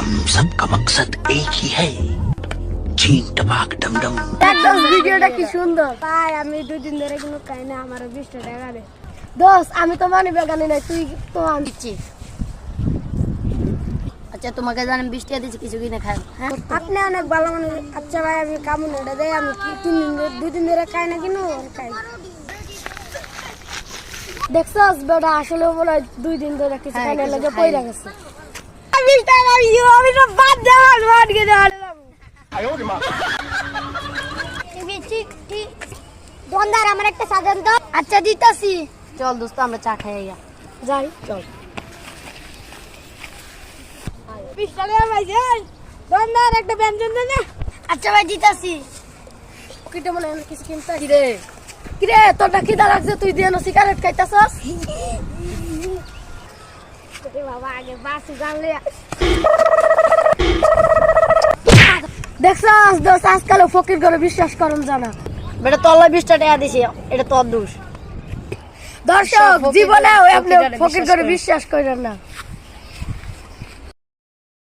हम सबका मकसद एक ही है, चीन टपाक डम डम। একদম ভিডিওটা কি সুন্দর ভাই। আমি 2 দিন ধরে কোনো খাই না, আমার 20 টাকা দে দোস। আমি তো মানে বেগানি নাই, তুই তো দিচ্ছি। আচ্ছা তোমাকে জানেন 20 টাকা দিচ্ছি, কিছু কিনে খান। হ্যাঁ আপনি অনেক ভালো মানুষ। আচ্ছা ভাই আমি কামুন এটা দেয়, আমি কি 2 দিন ধরে খাই না কিনো খাই। দেখছস বেটা আসলে বলে 2 দিন ধরে কিছু খাই না, লাগে পয়রা গেছে। 20 টাকা আমি তো বাদ দেওয়ার বাদ গেছে। ঠিক ঠিক দোকানদার আমার একটা সাজান দাও। আচ্ছা দিতাছি। চল দোস্ত আমরা চা খাই আইয়া। যাই চল। 20 টাকা ভাইজান দোকানদার একটা ব্যঞ্জন দে না। আচ্ছা ভাই দিতাছি। কিটা মনে হয় কিছু কিনতে কিরে তোরটা খিদা লাগছে, তুই দিয়ে সিগারেট খাইতাছস। বাবা আগে বাসু জানলে দেখছস দোষ আজকাল ফকির করে বিশ্বাস করুন জানা। বেটা তোর 20 টাকা দিছি, এটা তোর দোষ। দর্শক জীবনে আপনি ফকির করে বিশ্বাস করেন না।